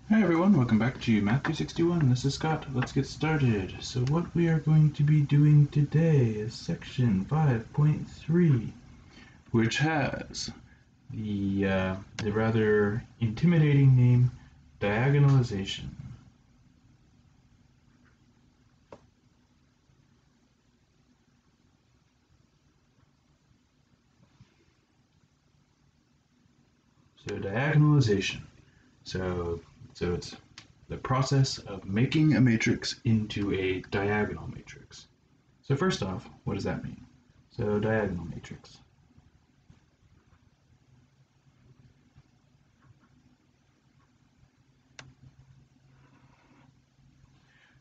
Hi everyone, welcome back to Math 361. This is Scott. Let's get started. So what we are going to be doing today is section 5.3, which has the rather intimidating name Diagonalization. So diagonalization. So it's the process of making a matrix into a diagonal matrix. So first off, what does that mean? So diagonal matrix.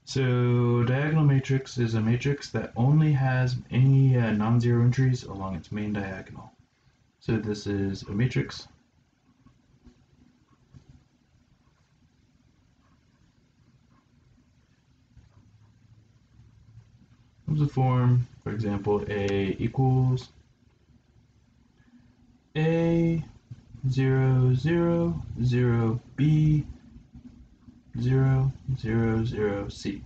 So diagonal matrix is a matrix that only has any non-zero entries along its main diagonal. So this is a matrix of the form, for example, A equals A 0 0 0 B 0 0 0 C.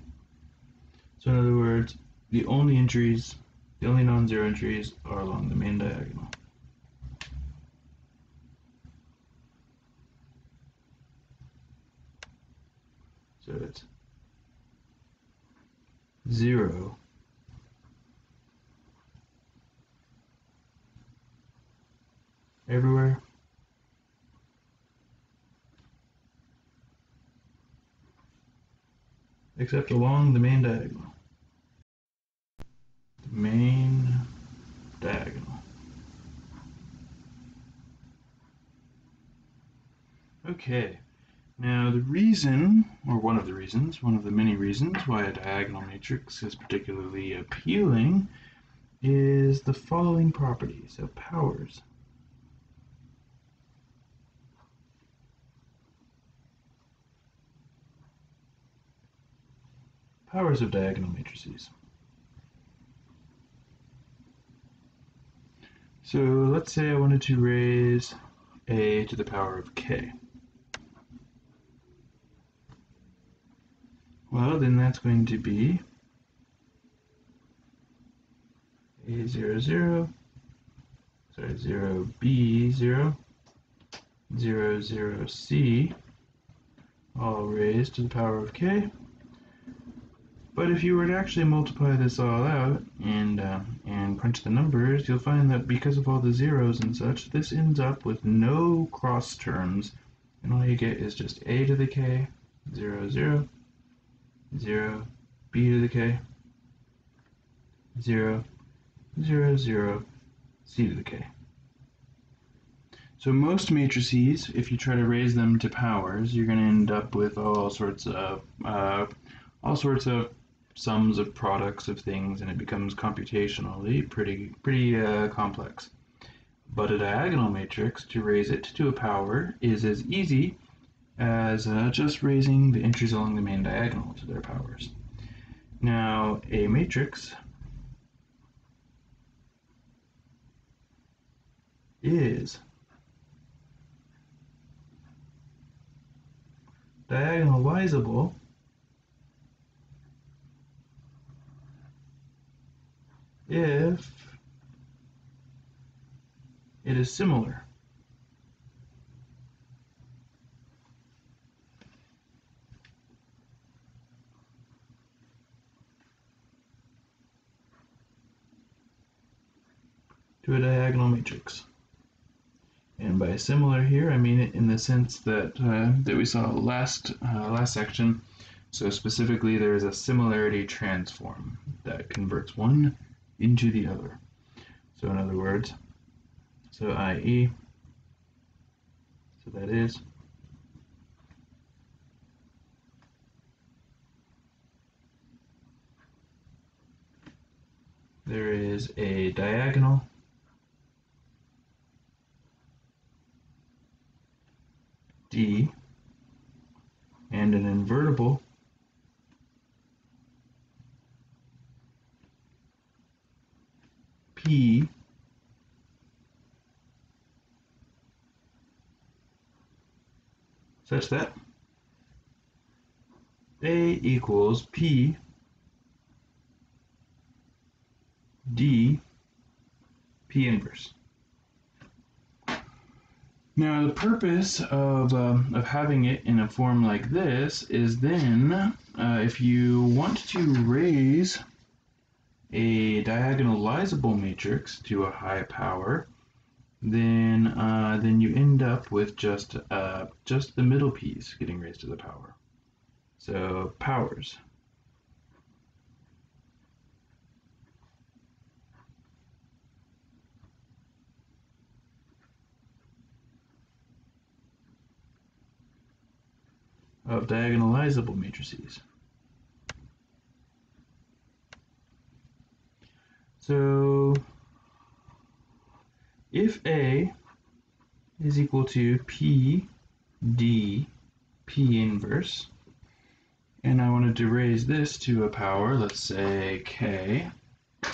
So in other words, the only non-zero entries are along the main diagonal. So it's 0 everywhere, except along the main diagonal. The main diagonal. Okay, now the reason, or one of the many reasons why a diagonal matrix is particularly appealing is the following property, so powers. Powers of diagonal matrices. So let's say I wanted to raise a to the power of k. Well, then that's going to be a0 0, 0 b 0, 0 0 c, all raised to the power of k. But if you were to actually multiply this all out and crunch the numbers, you'll find that because of all the zeros and such, this ends up with no cross terms, and all you get is just a to the k, 0 0, 0, b to the k, 0, 0 0, c to the k. So most matrices, if you try to raise them to powers, you're going to end up with all sorts of sums of products of things, and it becomes computationally pretty complex. But a diagonal matrix, to raise it to a power, is as easy as just raising the entries along the main diagonal to their powers. Now, a matrix is diagonalizable if it is similar to a diagonal matrix. And by similar here, I mean it in the sense that that we saw last section. So specifically, there is a similarity transform that converts one into the other. So in other words, so i.e., so that is there is a diagonal D and an invertible P such that A equals P D P inverse. Now the purpose of having it in a form like this is then if you want to raise a diagonalizable matrix to a high power, then you end up with just the middle piece getting raised to the power. So powers. Of diagonalizable matrices. So if A is equal to P D P inverse, and I wanted to raise this to a power, let's say K, so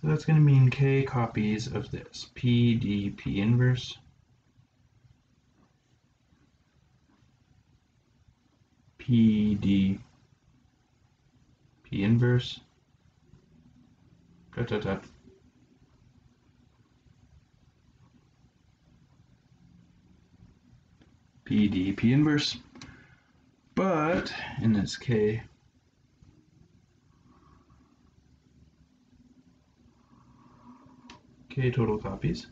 that's going to mean K copies of this, P D P inverse, P D P inverse, dot dot dot, P D P inverse. But in this K total copies.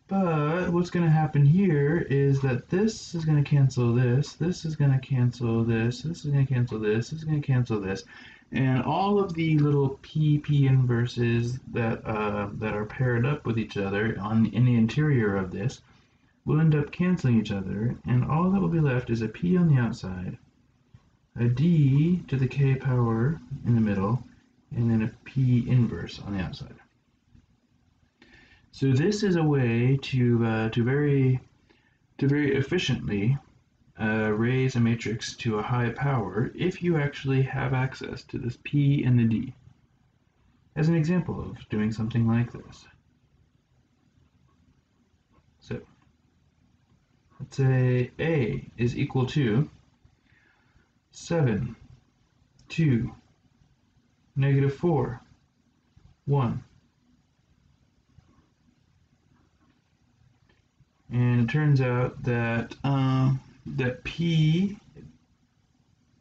But what's going to happen here is that this is going to cancel this, this is going to cancel this, this is going to cancel this, this is going to cancel this, and all of the little P inverses that that are paired up with each other in the interior of this will end up canceling each other, and all that will be left is a P on the outside, a D to the K power in the middle, and then a P inverse on the outside. So this is a way to very efficiently raise a matrix to a high power if you actually have access to this P and the D. As an example of doing something like this. So let's say A is equal to 7, 2, -4, 1. And it turns out that that P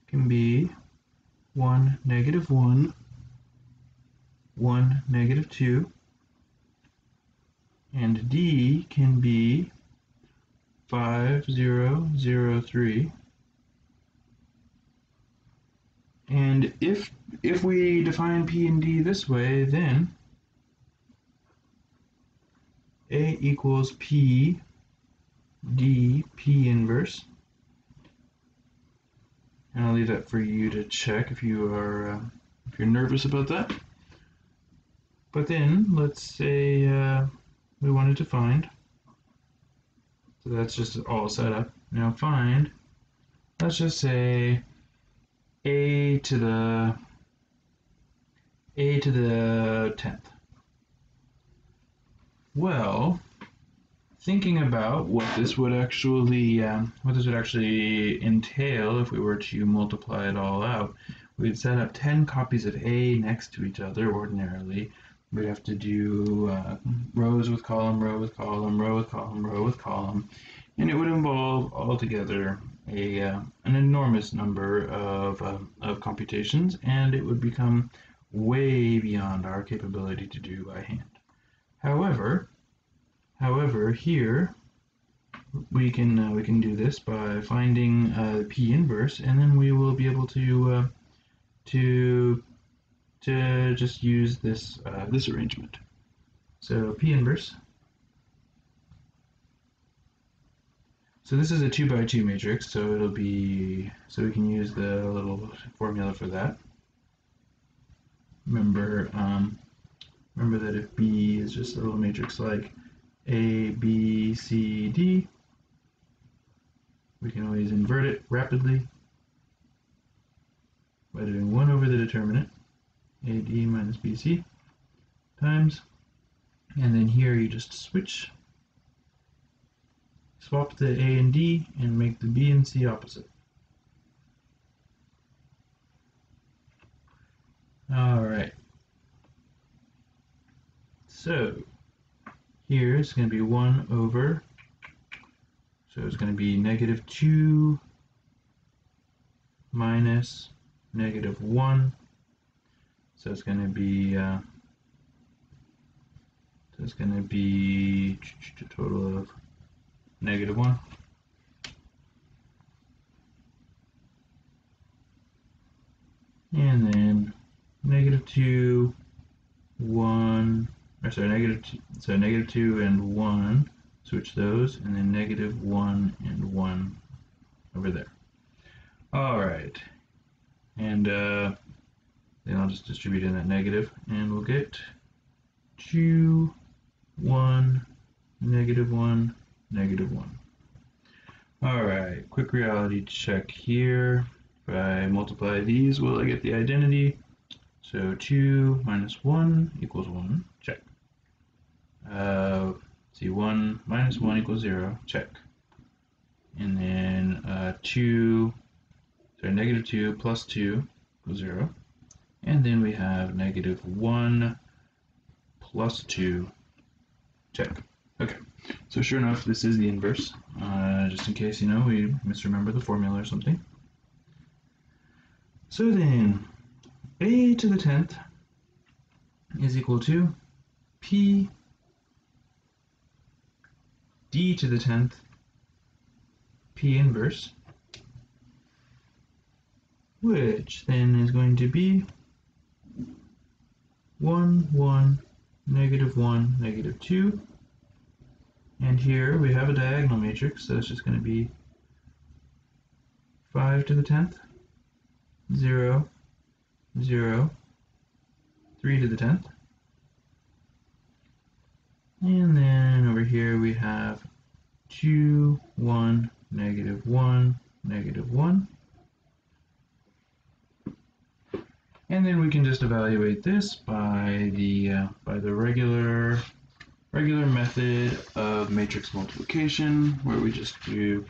can be 1, -1, 1, -2, and D can be 5, 0, 0, 3. And if we define P and D this way, then A equals P D P inverse. And I'll leave that for you to check if you're nervous about that. But then let's say we wanted to find. So that's just all set up. Now find. Let's just say A to the 10th. Well, thinking about what this would actually entail if we were to multiply it all out, we'd set up 10 copies of A next to each other ordinarily. We'd have to do rows with column, row with column, row with column, row with column, and it would involve altogether an enormous number of computations, and it would become way beyond our capability to do by hand. However, here we can do this by finding P inverse, and then we will be able to just use this this arrangement. So P inverse. So this is a 2 by 2 matrix, so it'll be we can use the little formula for that. Remember that if B is just a little matrix like A, B, C, D, we can always invert it rapidly by doing 1 over the determinant, AD minus BC. times. And then here you just swap the A and D and make the B and C opposite. Alright. So here it's going to be 1 over, so it's going to be -2 minus -1. So it's going to be a total of -1. And then -2, 1, or sorry, -2 and 1, switch those, and then -1 and 1 over there. Alright, and then I'll just distribute in that negative, and we'll get 2, 1, -1, -1. Alright, quick reality check here. If I multiply these, will I get the identity? So 2 minus 1 equals 1, check. See, 1 minus 1 equals 0, check. And then -2 plus 2 equals 0. And then we have -1 plus 2, check. Okay, so sure enough, this is the inverse, just in case, we misremember the formula or something. So then, a to the 10th is equal to p d to the 10th p inverse, which then is going to be 1, 1, -1, -2. And here we have a diagonal matrix, so it's just going to be 5 to the 10th, 0, 0, 3 to the 10th. And then over here we have 2, 1, -1, -1. And then we can just evaluate this by the regular method of matrix multiplication, where we just do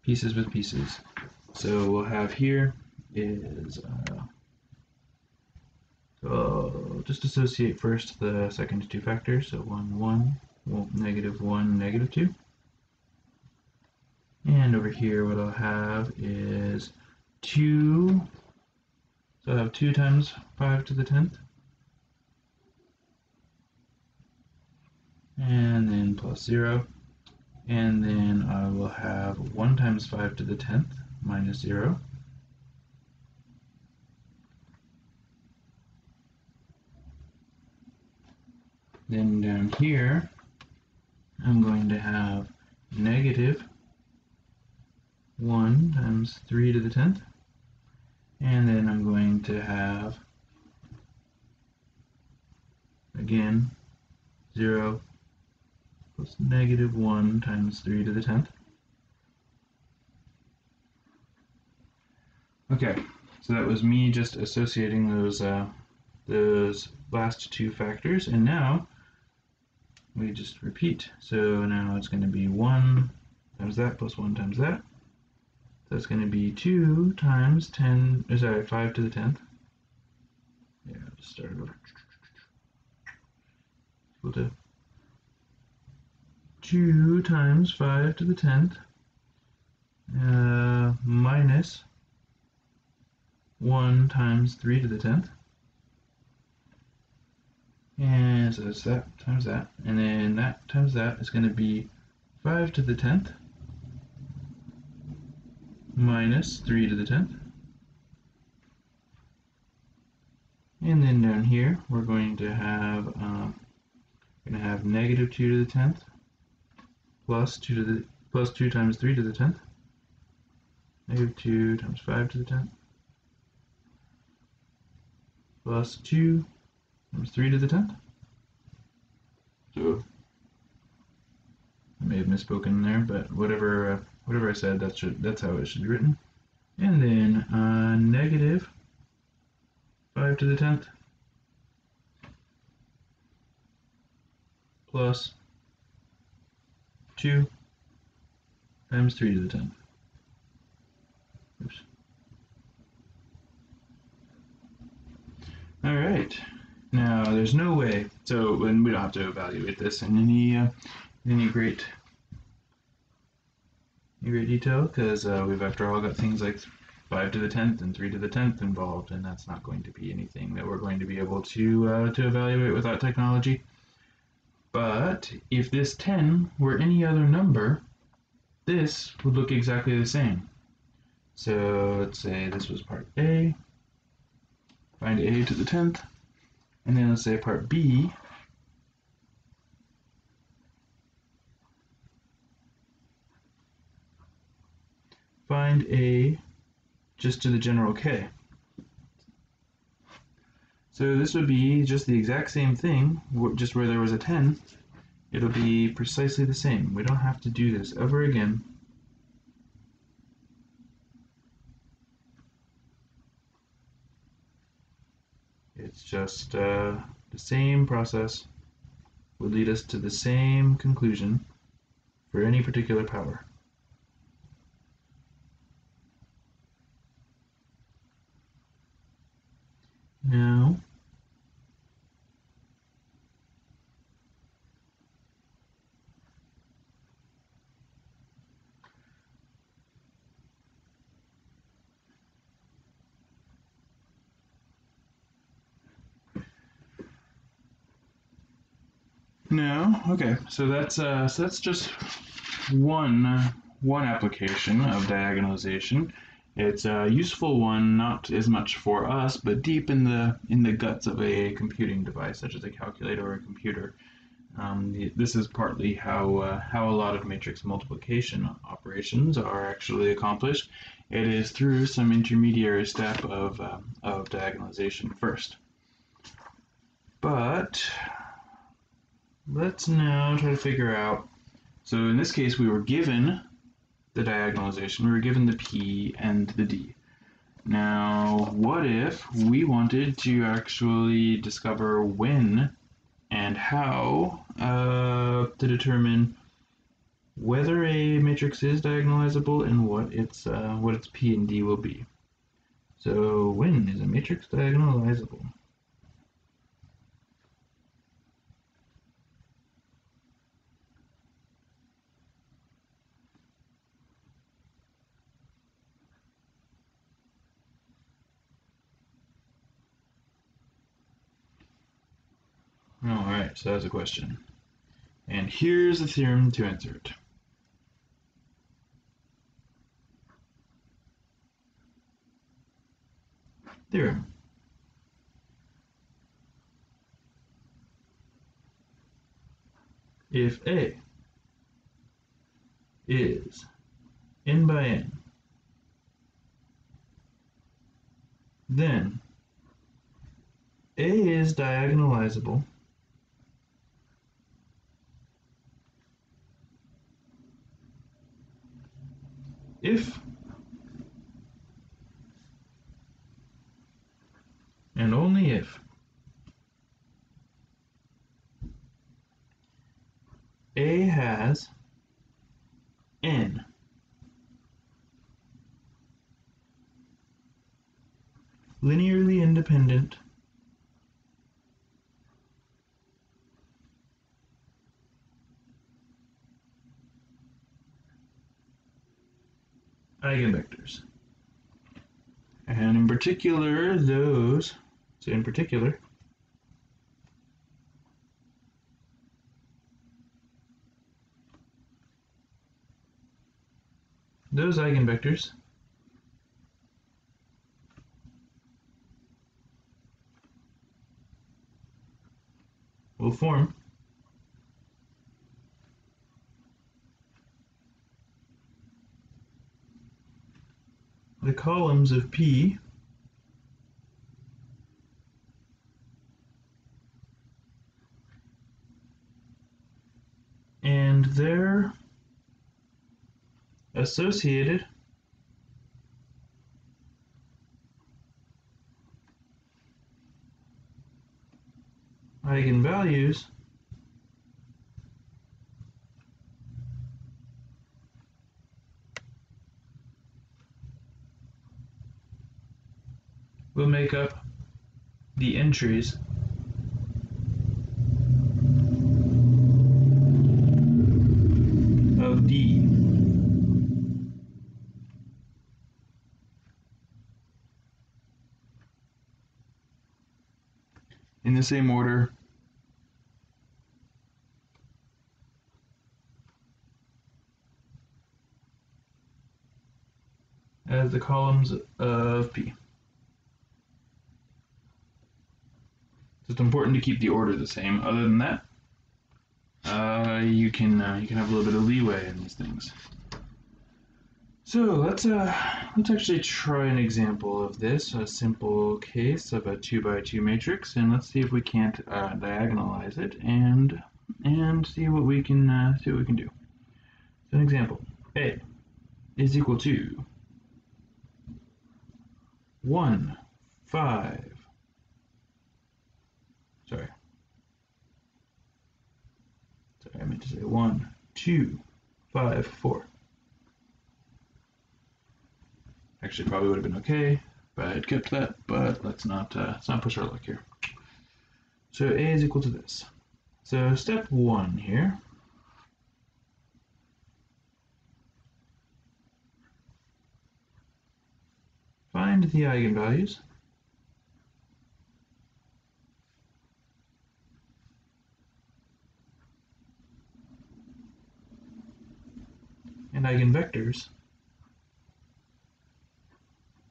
pieces with pieces. So we'll have here is so just associate first the second two factors, so 1, 1, well, -1, -2. And over here what I'll have is 2, so I'll have 2 times 5 to the 10th, and then plus 0, and then I will have 1 times 5 to the 10th minus 0. Then down here, I'm going to have -1 times 3 to the 10th, and then I'm going to have, again, 0 plus -1 times 3 to the 10th. Okay, so that was me just associating those last two factors, and now we just repeat. So now it's going to be 1 times that plus 1 times that. So it's going to be 2 times 5 to the 10th. Yeah, I'll just start it over. Equal to 2 times 5 to the 10th minus 1 times 3 to the 10th. And so it's that times that, and then that times that is going to be 5 to the 10th minus 3 to the 10th. And then down here we're going to have -2 to the 10th plus 2 times 3 to the 10th, -2 times 5 to the 10th plus 2 times 3 to the 10th. So I may have misspoken there, but whatever I said, that's how it should be written. And then -5 to the 10th plus 2 times 3 to the 10th. Oops. All right. Now, there's no way, and we don't have to evaluate this in any great detail, because we've after all got things like 5 to the 10th and 3 to the 10th involved, and that's not going to be anything that we're going to be able to evaluate without technology. But if this 10 were any other number, this would look exactly the same. So let's say this was part A, find A to the 10th, and then let's say part B, find A just to the general K. So this would be just the exact same thing, just where there was a 10, it'll be precisely the same. We don't have to do this ever again. It's just the same process would lead us to the same conclusion for any particular power. Now, okay, so that's just one application of diagonalization. It's a useful one, not as much for us, but deep in the guts of a computing device, such as a calculator or a computer. This is partly how a lot of matrix multiplication operations are actually accomplished. It is through some intermediary step of diagonalization first. But let's now try to figure out, so in this case we were given the diagonalization, we were given the P and the D. Now, what if we wanted to actually discover when and how to determine whether a matrix is diagonalizable and what its P and D will be? So, when is a matrix diagonalizable? Alright, so that's a question. And here's the theorem to answer it. Theorem. If A is n by n, then A is diagonalizable if and only if A has n linearly independent eigenvectors. And in particular, those eigenvectors will form the columns of P and their associated eigenvalues will make up the entries of D. In the same order as the columns of P. So it's important to keep the order the same. Other than that, you can have a little bit of leeway in these things. So let's actually try an example of this, a simple case of a 2x2 matrix, and let's see if we can't diagonalize it and see what we can do. So an example: A is equal to 1, 5. Sorry, I meant to say 1, 2, 5, 4. Actually, probably would have been okay if I had kept that, but let's not push our luck here. So A is equal to this. So step 1 here. Find the eigenvalues and eigenvectors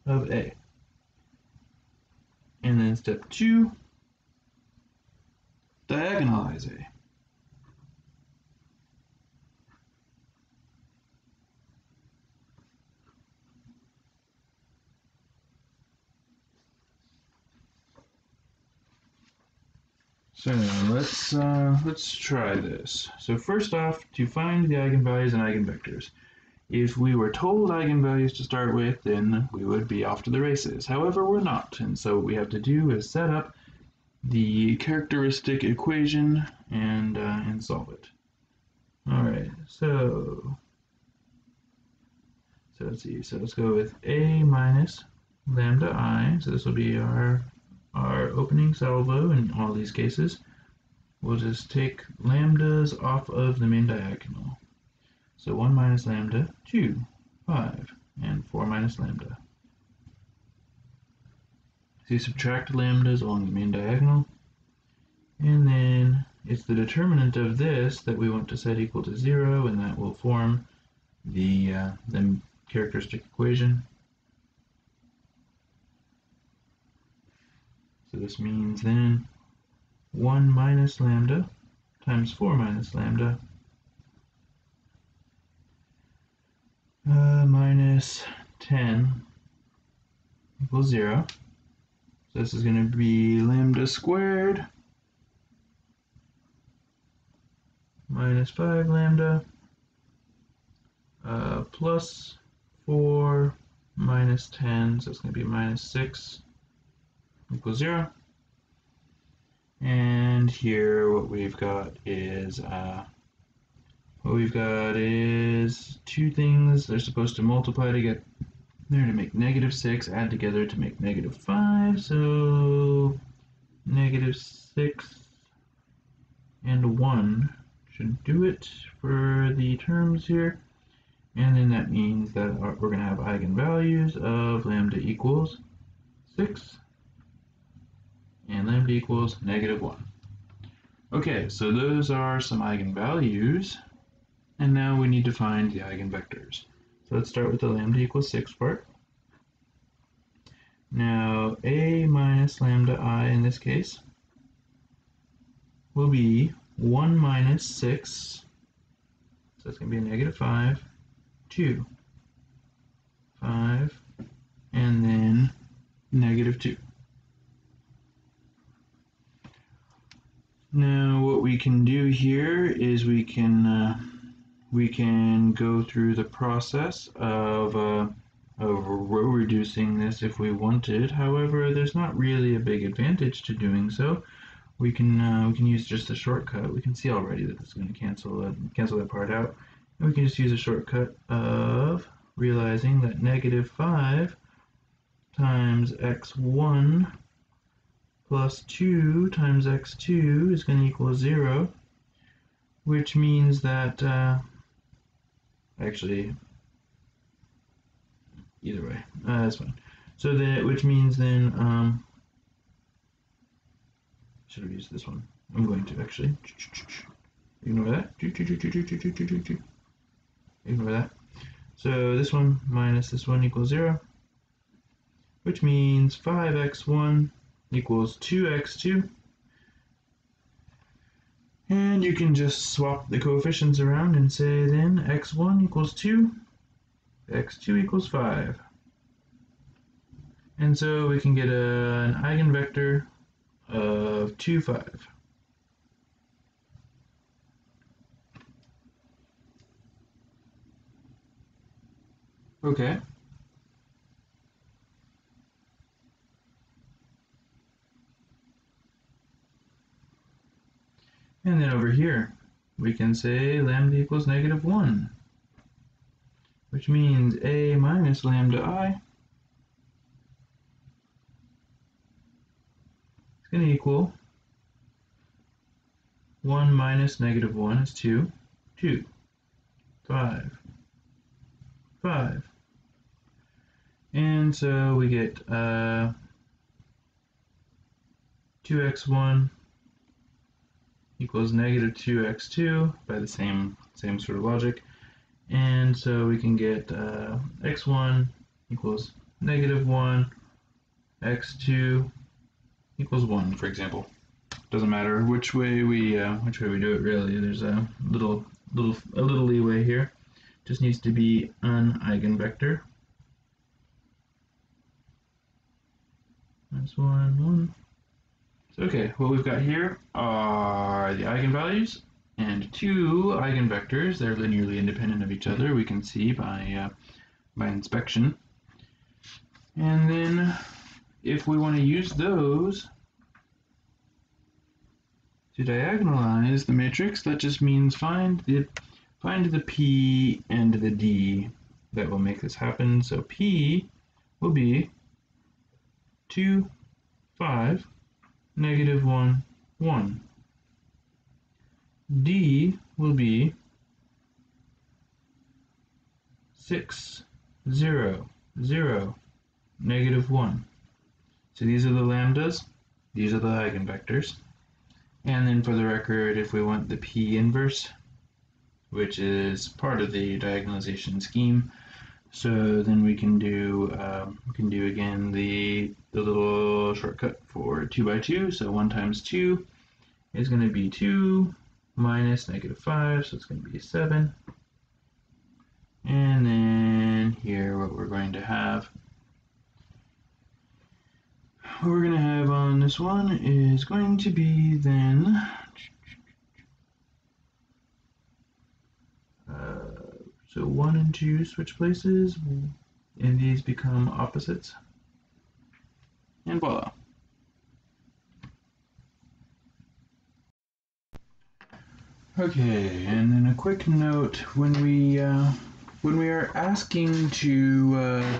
of A. And then step 2, diagonalize A. So let's try this. So first off, to find the eigenvalues and eigenvectors. If we were told eigenvalues to start with, then we would be off to the races. However, we're not, and so what we have to do is set up the characteristic equation and solve it. All right, so let's see. So let's go with A minus lambda I. So this will be our opening salvo in all these cases. We'll just take lambdas off of the main diagonal. So 1 minus lambda, 2, 5, and 4 minus lambda. So you subtract lambdas along the main diagonal, and then it's the determinant of this that we want to set equal to 0, and that will form the characteristic equation. So this means then 1 minus lambda times 4 minus lambda minus 10 equals 0. So this is going to be lambda squared minus 5 lambda plus 4 minus 10, so it's going to be minus 6 equals 0. And here what we've got is two things. They're supposed to multiply to get there to make negative 6, add together to make negative 5. So negative 6 and 1 should do it for the terms here. And then that means that we're going to have eigenvalues of lambda equals 6 and lambda equals negative 1. Okay, so those are some eigenvalues, and now we need to find the eigenvectors. So let's start with the lambda equals 6 part. Now A minus lambda I in this case will be 1 minus 6, so that's going to be a negative 5, 2, 5, and then negative 2. Now what we can do here is we can go through the process of row reducing this if we wanted. However, there's not really a big advantage to doing so. We can use just a shortcut. We can see already that it's going to cancel that part out. And we can just use a shortcut of realizing that negative 5 times x1 plus 2 times x2 is going to equal 0, which means that, actually, either way, that's fine. So that, which means then, should have used this one. I'm going to actually ignore that. Ignore that. So this one minus this one equals 0, which means 5x1 equals 2x2. And you can just swap the coefficients around and say then x1 equals 2, x2 equals 5. And so we can get an eigenvector of 2, 5. Okay. And then over here, we can say lambda equals -1, which means a minus lambda I is going to equal 1 minus -1 is 2, 2, 5, 5. And so we get 2x1 equals -2x2 by the same sort of logic. And so we can get x1 equals -1, x2 equals 1, for example. Doesn't matter which way we do it, really. There's a little leeway here. Just needs to be an eigenvector. That's 1, 1. So, okay, what we've got here are the eigenvalues and two eigenvectors. They're linearly independent of each other. We can see by inspection. And then, if we want to use those to diagonalize the matrix, that just means find the P and the D that will make this happen. So P will be 2, 5, -1, 1. D will be 6, 0, 0, -1. So these are the lambdas, these are the eigenvectors. And then for the record, if we want the P inverse, which is part of the diagonalization scheme, so then we can do again the little shortcut for 2 by 2. So 1 times 2 is going to be 2 minus -5, so it's going to be 7. And then here what we're going to have on this one is going to be then so 1 and 2 switch places, and these become opposites, and voila. Okay, and then a quick note: when we are asking to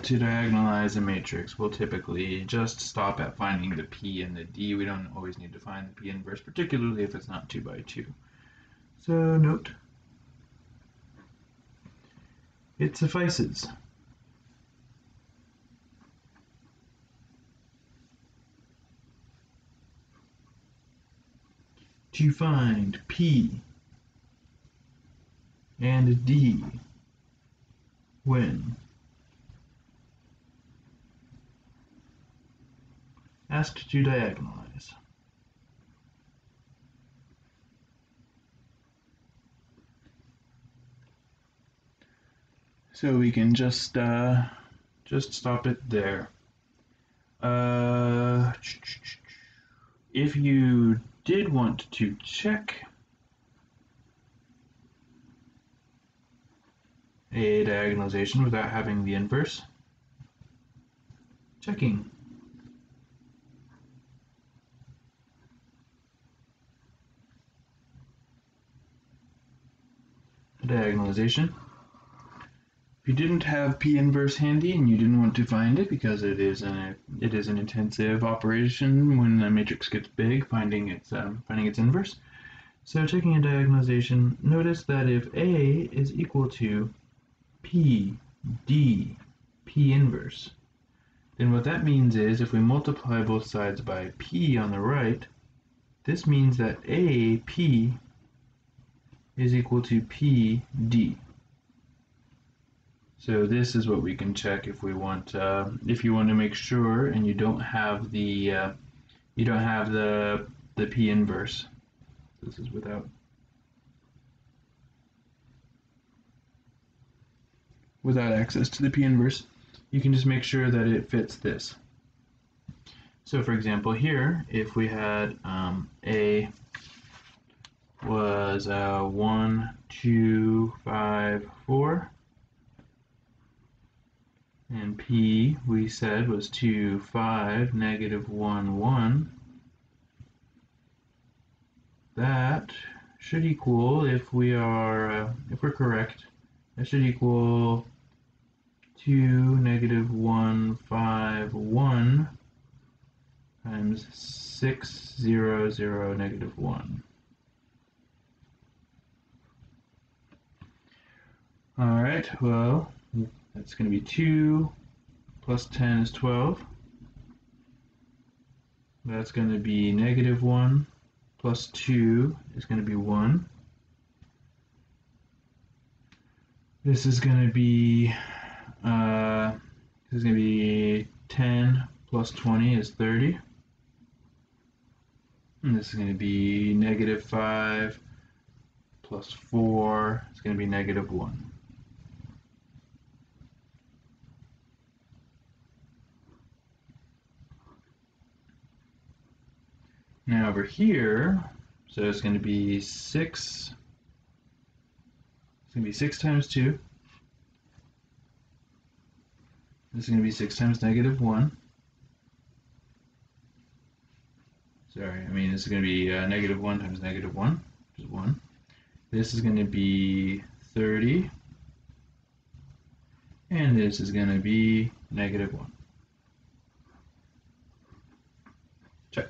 diagonalize a matrix, we'll typically just stop at finding the P and the D. We don't always need to find the P inverse, particularly if it's not 2 by 2. So note, it suffices to find P and D when asked to diagonalize. So we can just stop it there. If you did want to check a diagonalization without having the inverse, checking. Diagonalization. If you didn't have P inverse handy and you didn't want to find it because it is an intensive operation when the matrix gets big, finding its inverse. So taking a diagonalization, notice that if A is equal to P D P inverse, then what that means is if we multiply both sides by P on the right, this means that AP is equal to PD. So this is what we can check if we want, if you want to make sure, and you don't have the P inverse. This is without access to the P inverse. You can just make sure that it fits this. So for example, here, if we had A was 1, 2, 5, 4. And P, we said, was 2, 5, negative 1, 1. That should equal, if we're correct, that should equal 2, negative 1, 5, 1 times 6, 0, 0, negative 1. All right, well, that's going to be 2 plus 10 is 12. That's going to be negative 1 plus 2 is going to be 1. This is going to be 10 plus 20 is 30. And this is going to be negative 5 plus 4 is going to be negative 1. Now over here, so it's going to be 6. It's going to be 6 times 2. This is going to be 6 times negative 1. Sorry, I mean this is going to be negative 1 times negative 1, which is 1. This is going to be 30. And this is going to be negative 1. Check.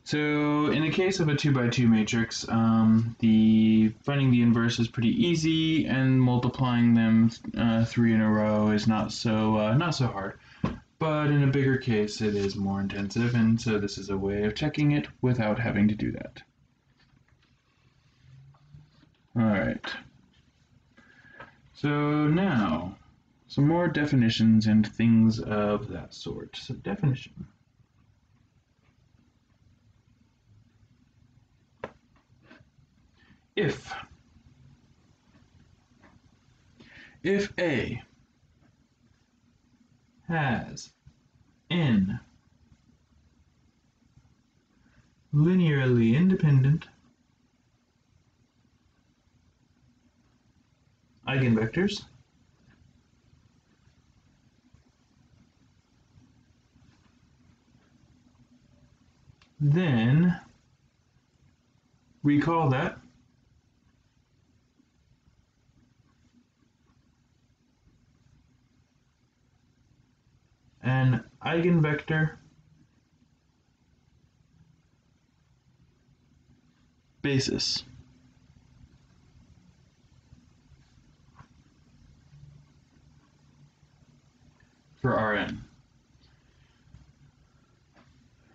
So in the case of a 2 by 2 matrix, finding the inverse is pretty easy, and multiplying them 3 in a row is not so hard. But in a bigger case, it is more intensive, and so this is a way of checking it without having to do that. All right. So now, some more definitions and things of that sort. So definition. If A has n linearly independent eigenvectors, then we call that an eigenvector basis. For Rn.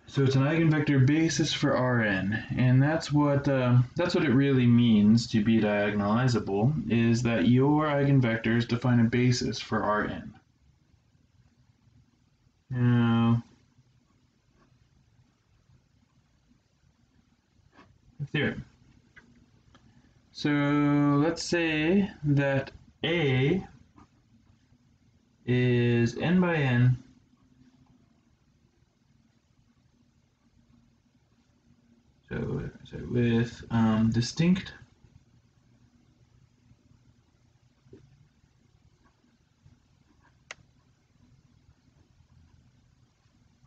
So it's an eigenvector basis for Rn, and that's what it really means to be diagonalizable, is that your eigenvectors define a basis for Rn. Now, the theorem. So let's say that A is n by n so with distinct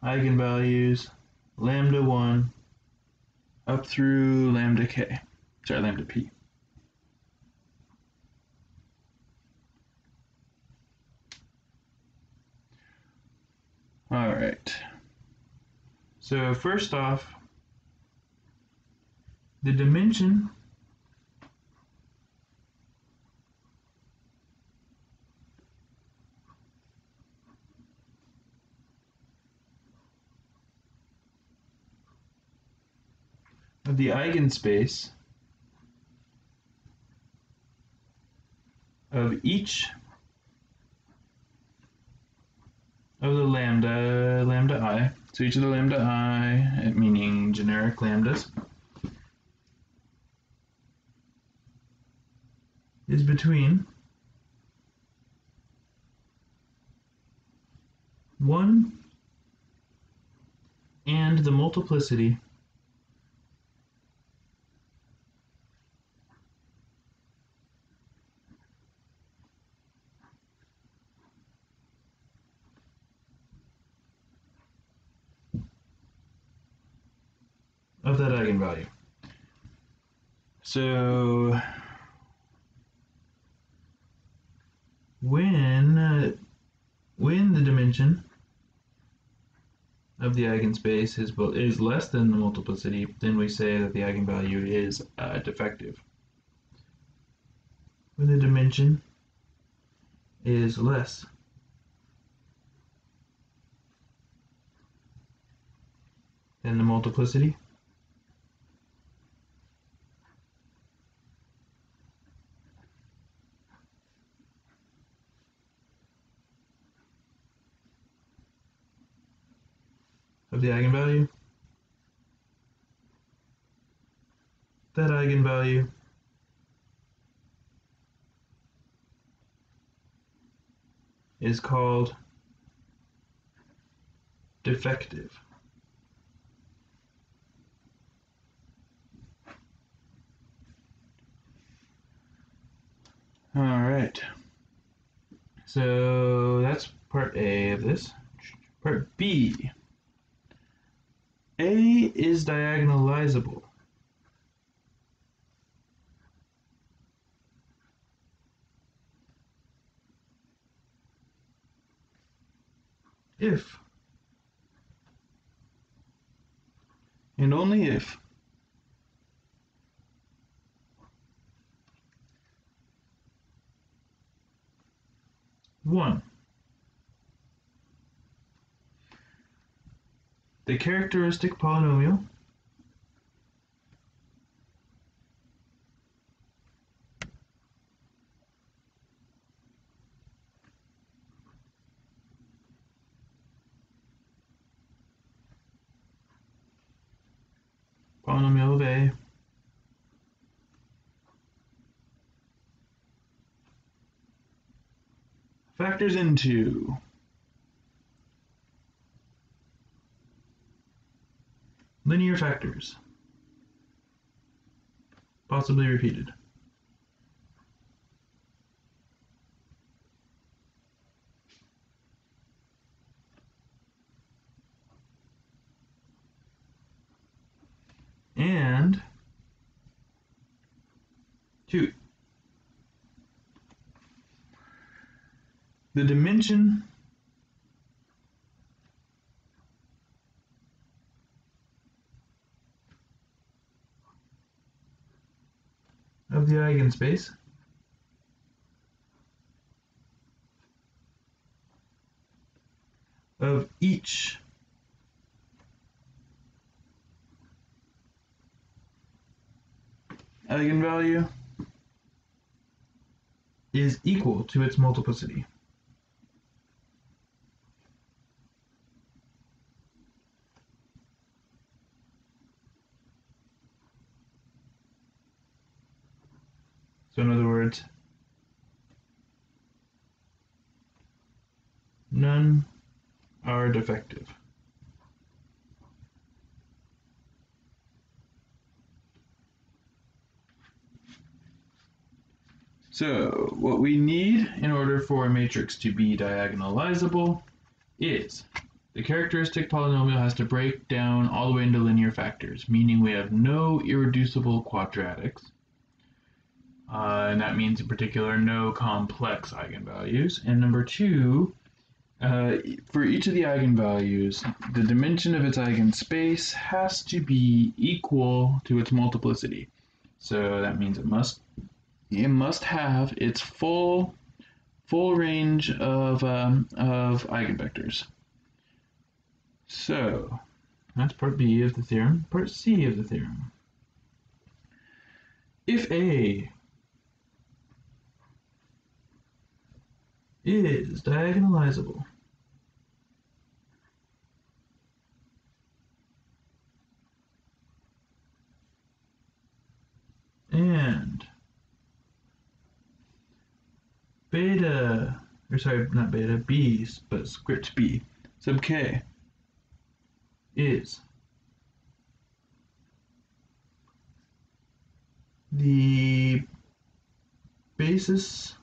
eigenvalues lambda 1 up through lambda p. All right. So first off, the dimension of the eigenspace of each of the lambda I, so each of the lambda I, meaning generic lambdas, is between 1 and the multiplicity of that eigenvalue. So when the dimension of the eigenspace is less than the multiplicity, then we say that the eigenvalue is defective. When the dimension is less than the multiplicity, of the eigenvalue, that eigenvalue is called defective. All right. So that's part A of this. Part B. A is diagonalizable if and only if one, the characteristic polynomial of A factors into linear factors, possibly repeated. And 2. The dimension of the eigenspace of each eigenvalue is equal to its multiplicity. So in other words, none are defective. So what we need in order for a matrix to be diagonalizable is the characteristic polynomial has to break down all the way into linear factors, meaning we have no irreducible quadratics. And that means in particular no complex eigenvalues. And number 2, For each of the eigenvalues, the dimension of its eigenspace has to be equal to its multiplicity. So that means it must have its full range of eigenvectors. So that's part B of the theorem. Part C of the theorem. If A is diagonalizable, and beta, or sorry, not beta, B, but script B sub k is the basis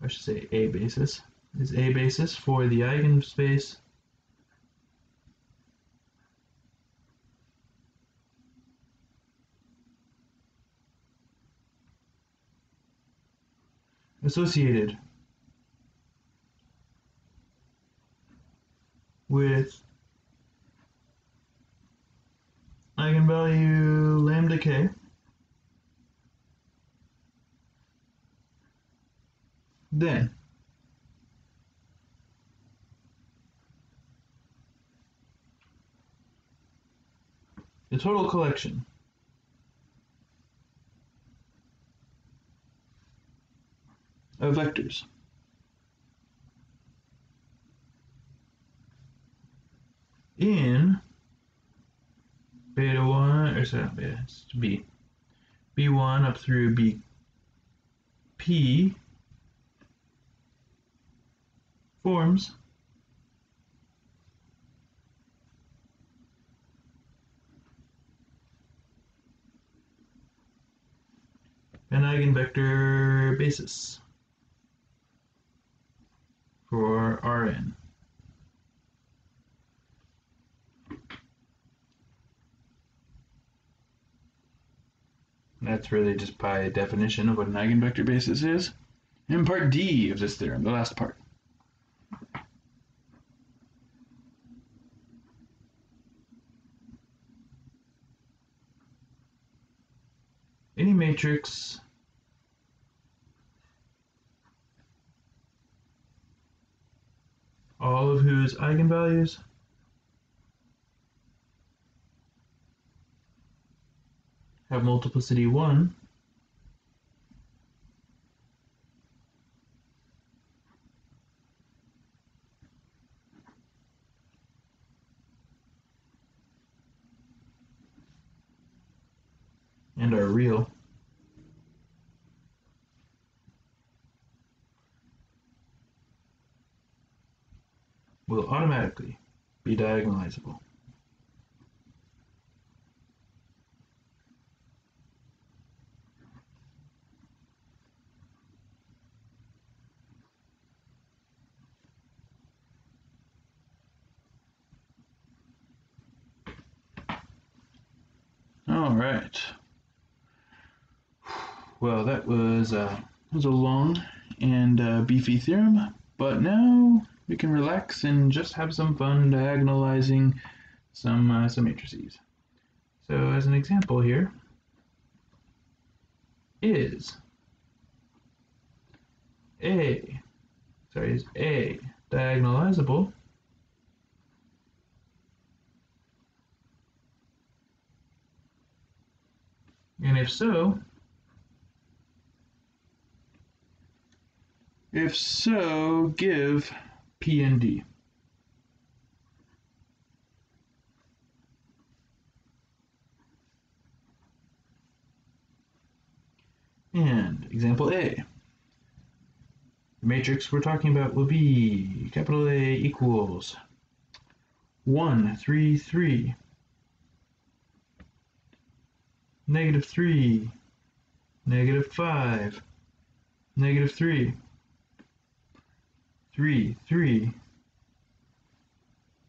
I should say A basis, is A basis for the eigenspace associated with eigenvalue lambda k then the total collection of vectors in beta 1, or sorry, not beta, it's B, B1 up through BP forms an eigenvector basis for Rn. That's really just by definition of what an eigenvector basis is. And part D of this theorem, the last part. Any matrix all of whose eigenvalues have multiplicity 1 and are real will automatically be diagonalizable. All right. Well, that was a long and beefy theorem, but now we can relax and just have some fun diagonalizing some matrices. So as an example here, is A diagonalizable? And if so, give P and D. And example A. The matrix we're talking about will be capital A equals 1, 3, 3, negative 3, negative 5, negative 3, 3, 3,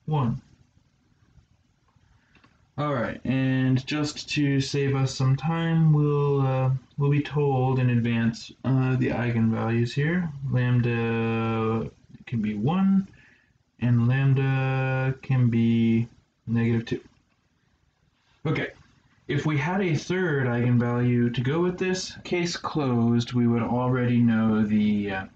1. Alright, and just to save us some time, we'll be told in advance the eigenvalues here. Lambda can be 1, and lambda can be -2. Okay, if we had a third eigenvalue to go with this, case closed, we would already know the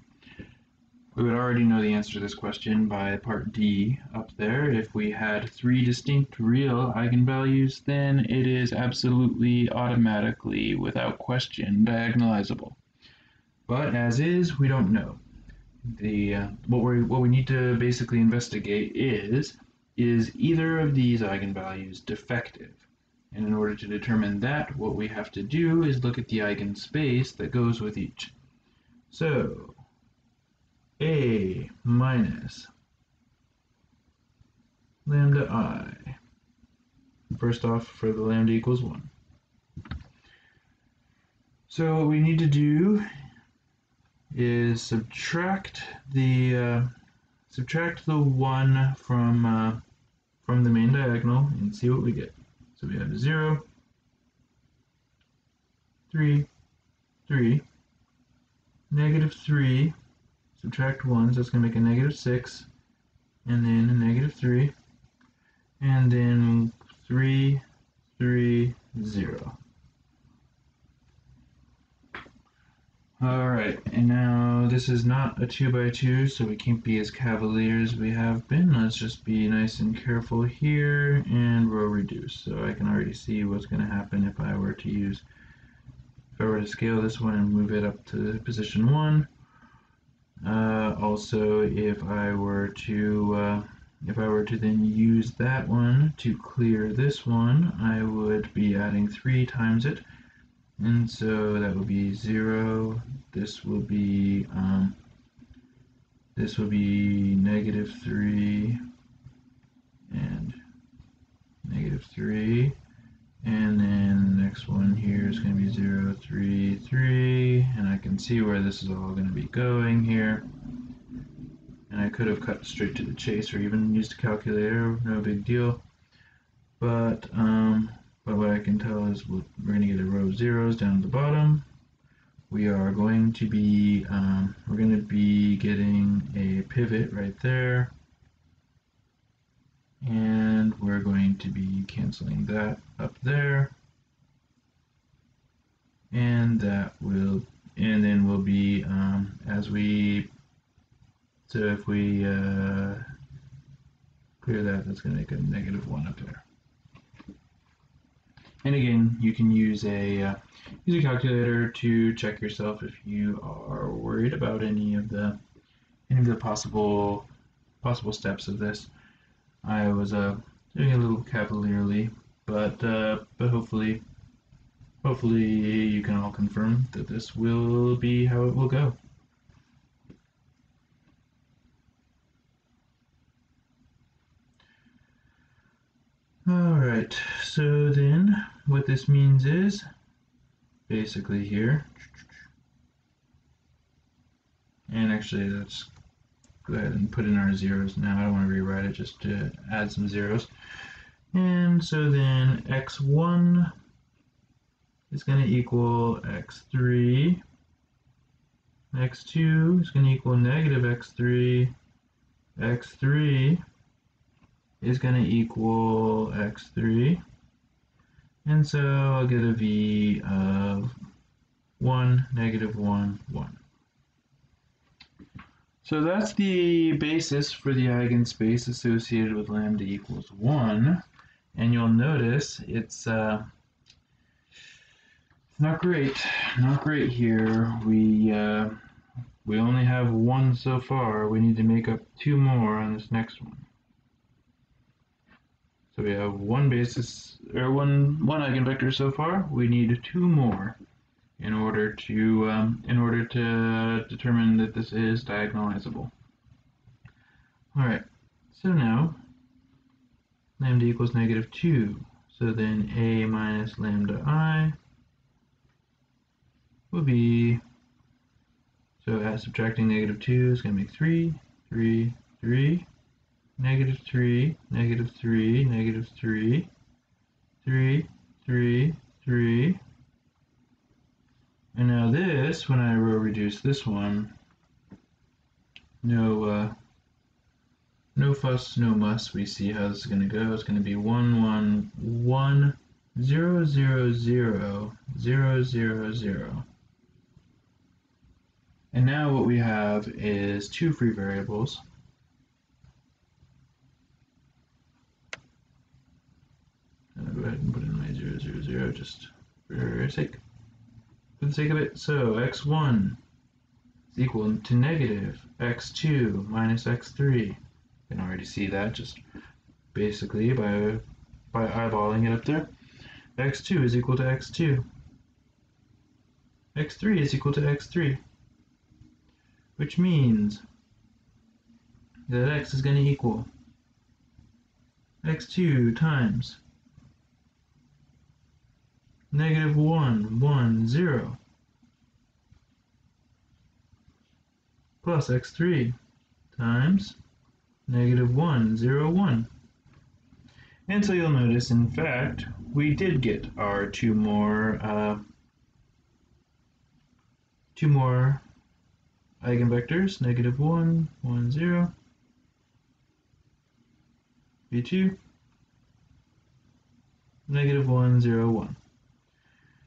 answer to this question by part D up there. If we had 3 distinct real eigenvalues, then it is absolutely, automatically, without question, diagonalizable. But as is, we don't know. What we need to basically investigate is either of these eigenvalues defective? And in order to determine that, what we have to do is look at the eigenspace that goes with each. So, A minus lambda I. First off, for the lambda equals 1. So what we need to do is subtract the 1 from the main diagonal and see what we get. So we have 0, 3, 3, -3, subtract 1, so that's going to make a -6, and then a -3, and then 3, 3, 0. Alright, and now this is not a 2 by 2, so we can't be as cavalier as we have been. Let's just be nice and careful here and row reduce. So I can already see what's going to happen if I were to scale this one and move it up to position 1. Also, if I were to then use that one to clear this one, I would be adding 3 times it. And so that would be 0, this will be -3 and -3, and then the next one here is going to be 0, 3, 3, and I can see where this is all going to be going here. And I could have cut straight to the chase or even used a calculator, no big deal. But what I can tell is we're going to get a row of zeros down at the bottom. We are going to be getting a pivot right there, and we're going to be canceling that up there, and then we'll be if we clear that, that's going to make a -1 up there. And again, you can use a calculator to check yourself if you are worried about any of the possible steps of this. I was doing a little cavalierly, but hopefully you can all confirm that this will be how it will go. Alright, so then what this means is basically here, and actually let's go ahead and put in our zeros now. I don't want to rewrite it, just to add some zeros. And so then x1 is going to equal x3, x2 is going to equal -x3, x3 is going to equal x3, and so I'll get a v of 1, -1, 1. So that's the basis for the eigenspace associated with lambda equals 1, and you'll notice it's not great here. We only have 1 so far. We need to make up 2 more on this next one. So we have one basis, or one eigenvector so far. We need 2 more in order to determine that this is diagonalizable. All right. So now lambda equals -2. So then a minus lambda I will be, so as subtracting -2 is going to make 3, 3, 3. -3, -3, -3, 3, 3, 3. And now this, when I row reduce this one, no fuss, no muss. We see how this is going to go. It's going to be 1, 1, 1, 0, 0, 0, 0, 0, 0. And now what we have is two free variables. I'll go ahead and put in my 0, 0, 0 just for the sake of it. So x1 is equal to negative x2 minus x3. You can already see that just basically by eyeballing it up there. x2 is equal to x2. x3 is equal to x3. Which means that x is going to equal x2 times negative 1, 1, 0 plus x3 times negative 1, 0, 1. And so you'll notice, in fact, we did get our two more eigenvectors, negative 1, 1, 0, v2, negative 1, 0, 1.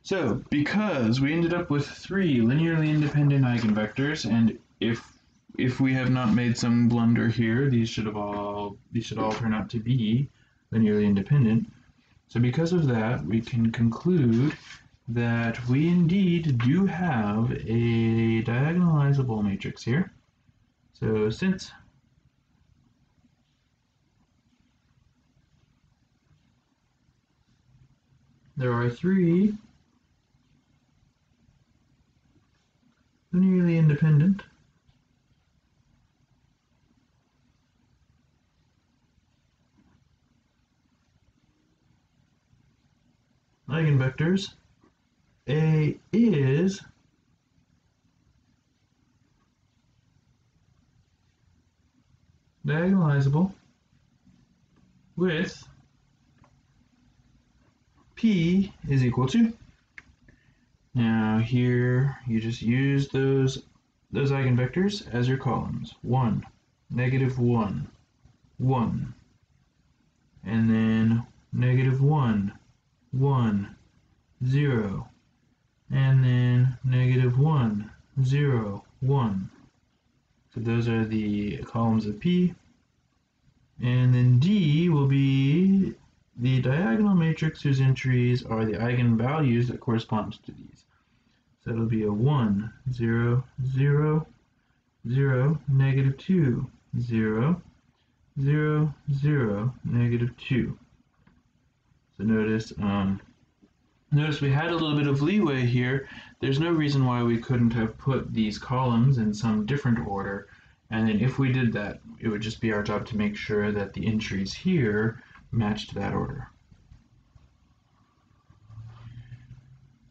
So, because we ended up with three linearly independent eigenvectors, and if we have not made some blunder here, these should all turn out to be linearly independent. So because of that, we can conclude that we indeed do have a diagonalizable matrix here. So since there are three linearly independent eigenvectors, A is diagonalizable with P is equal to. Now here you just use those eigenvectors as your columns. 1, negative 1, 1, and then negative 1, 1, 0, and then negative 1, 0, 1. So those are the columns of P. And then D will be the diagonal matrix whose entries are the eigenvalues that correspond to these. So it'll be a 1, 0, 0, 0, negative 2, 0, 0, 0, negative 2. So notice we had a little bit of leeway here. There's no reason why we couldn't have put these columns in some different order. And then if we did that, it would just be our job to make sure that the entries here matched that order.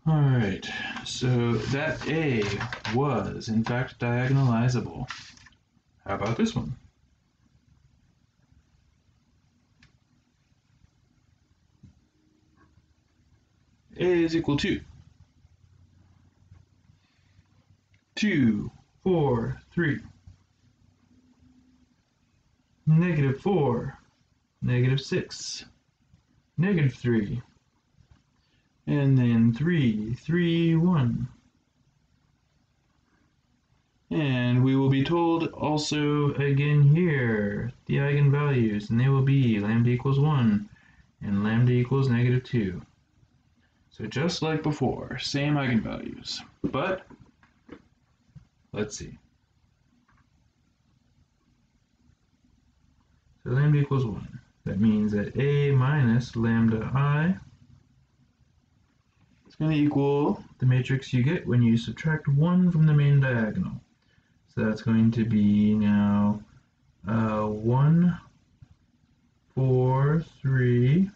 All right, so that A was in fact diagonalizable. How about this one? A is equal to 2, 4, 3, negative 4, negative 6, negative 3, and then 3, 3, 1. And we will be told also again here the eigenvalues, and they will be lambda equals 1 and lambda equals negative 2. So just like before, same eigenvalues, but let's see. So lambda equals 1. That means that A minus lambda I is going to equal the matrix you get when you subtract 1 from the main diagonal. So that's going to be now 1, 4, 3,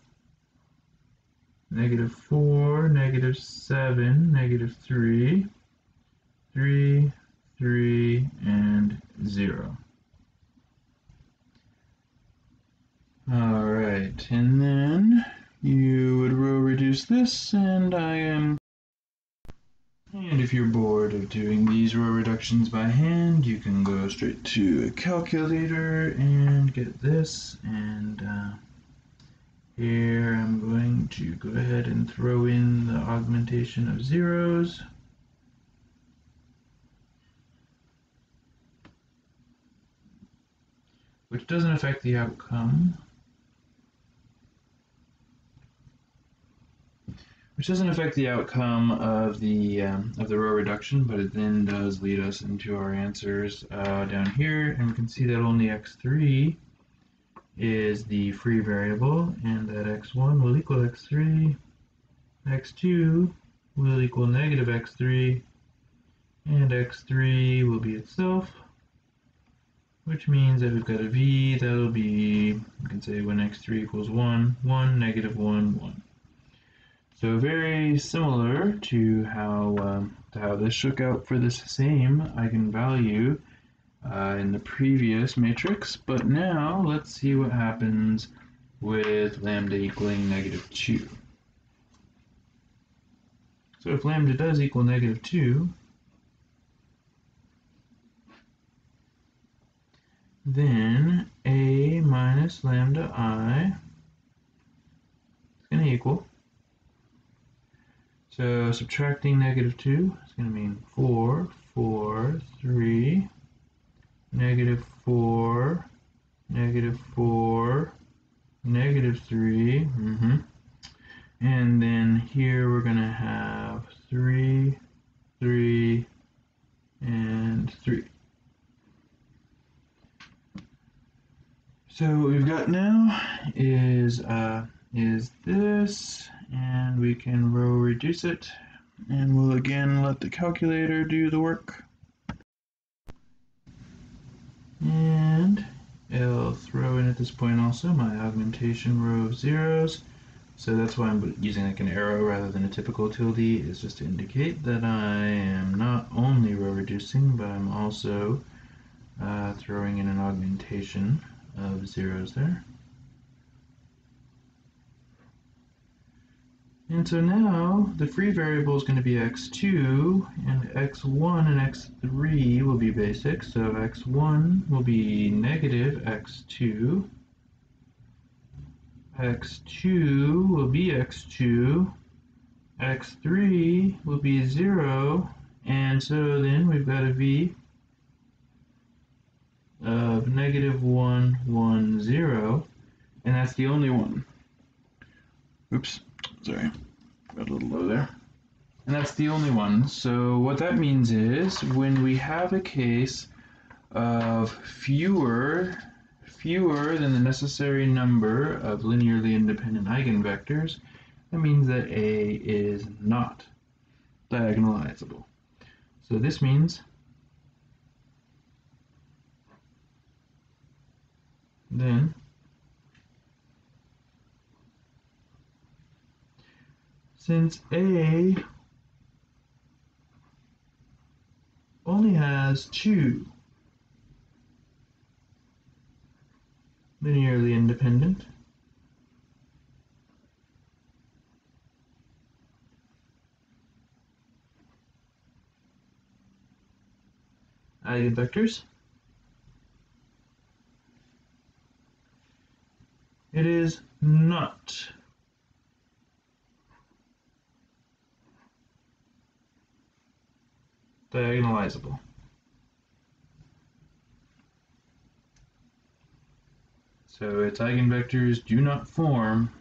negative 4, negative 7, negative 3, 3, 3, and 0. Alright, and then you would reduce this, and And if you're bored of doing these row reductions by hand, you can go straight to a calculator and get this, and here I'm going to go ahead and throw in the augmentation of zeros. Which doesn't affect the outcome. Which doesn't affect the outcome of the row reduction, but it then does lead us into our answers down here, and we can see that only x3 is the free variable, and that x1 will equal x3, x2 will equal negative x3, and x3 will be itself, which means that we've got a v that'll be, we can say when x3 equals 1, 1, negative 1, 1. So very similar to how this shook out for this same eigenvalue in the previous matrix, but now let's see what happens with lambda equaling negative 2. So if lambda does equal negative 2, then a minus lambda I is going to equal, so subtracting negative 2 is going to mean 4, 4, 3, negative 4, negative 4, negative 3, and then here we're going to have 3, 3, and 3. So what we've got now is this, and we can row reduce it, and we'll again let the calculator do the work. And I'll throw in at this point also my augmentation row of zeros. So that's why I'm using like an arrow rather than a typical tilde, is just to indicate that I am not only row reducing, but I'm also throwing in an augmentation of zeros there. And so now the free variable is going to be x2, and x1 and x3 will be basic. So x1 will be negative x2, x2 will be x2, x3 will be 0, and so then we've got a v of negative 1, 1, 0, and that's the only one. Oops, sorry, got a little low there. And that's the only one. So what that means is when we have a case of fewer than the necessary number of linearly independent eigenvectors, that means that A is not diagonalizable. So this means then since A only has 2 linearly independent eigenvectors, it is not diagonalizable. So its eigenvectors do not form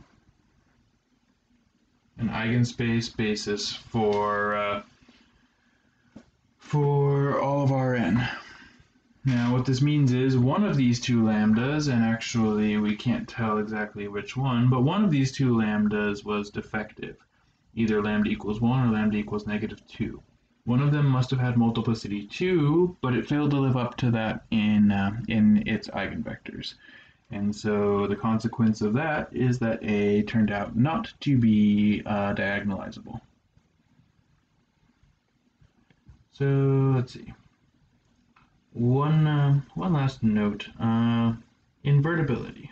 an eigenspace basis for all of Rn. Now what this means is one of these two lambdas, and actually we can't tell exactly which one, but one of these two lambdas was defective. Either lambda equals 1 or lambda equals negative 2. One of them must have had multiplicity 2, but it failed to live up to that in its eigenvectors. And so the consequence of that is that A turned out not to be diagonalizable. So let's see. One last note. Invertibility.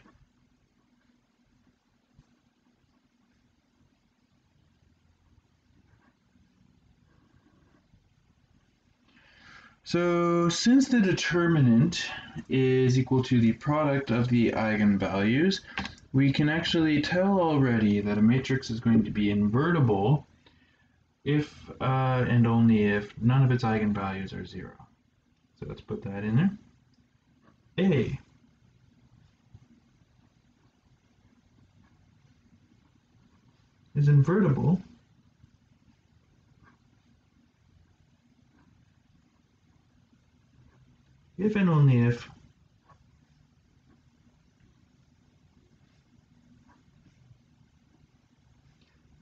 So since the determinant is equal to the product of the eigenvalues, we can actually tell already that a matrix is going to be invertible if and only if none of its eigenvalues are 0. So let's put that in there. A is invertible if and only if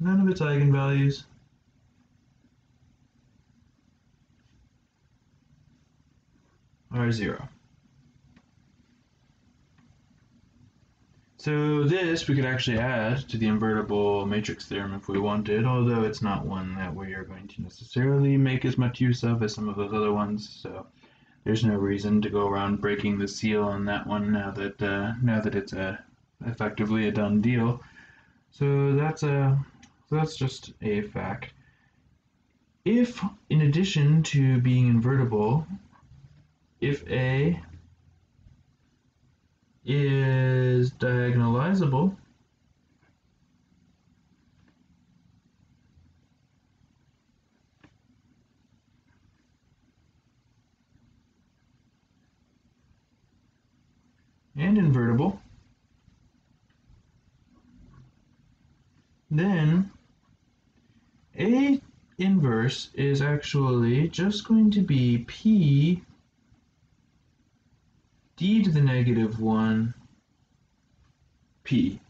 none of its eigenvalues are 0. So this we could actually add to the invertible matrix theorem if we wanted, although it's not one that we are going to necessarily make as much use of as some of those other ones. So there's no reason to go around breaking the seal on that one now that it's effectively a done deal. So that's just a fact. If, in addition to being invertible, if A is diagonalizable, and invertible, then A inverse is actually just going to be P d to the negative 1 P,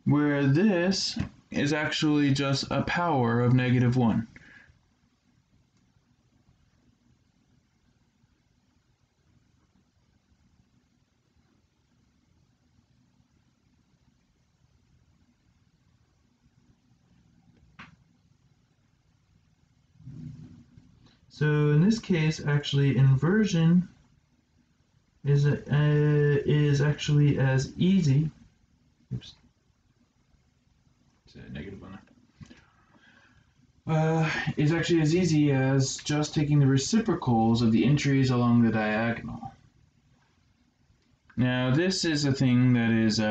where this is actually just a power of negative 1. So in this case, actually inversion is actually as easy. Oops. It's a negative one there. Is actually as easy as just taking the reciprocals of the entries along the diagonal. Now this is a thing that is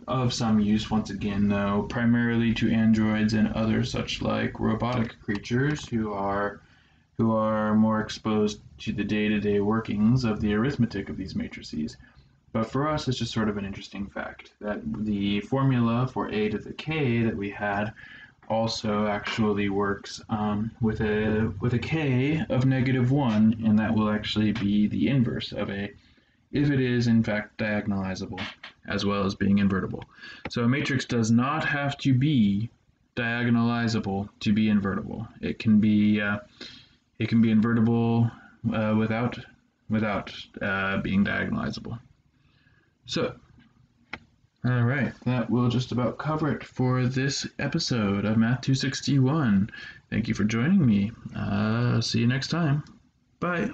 of some use once again, though, primarily to androids and other such like robotic creatures who are more exposed to the day-to-day workings of the arithmetic of these matrices. But for us, it's just sort of an interesting fact that the formula for a to the k that we had also actually works with a k of negative 1, and that will actually be the inverse of a if it is in fact diagonalizable as well as being invertible. So a matrix does not have to be diagonalizable to be invertible. It can be invertible without being diagonalizable. So, all right, that will just about cover it for this episode of Math 261. Thank you for joining me. See you next time. Bye.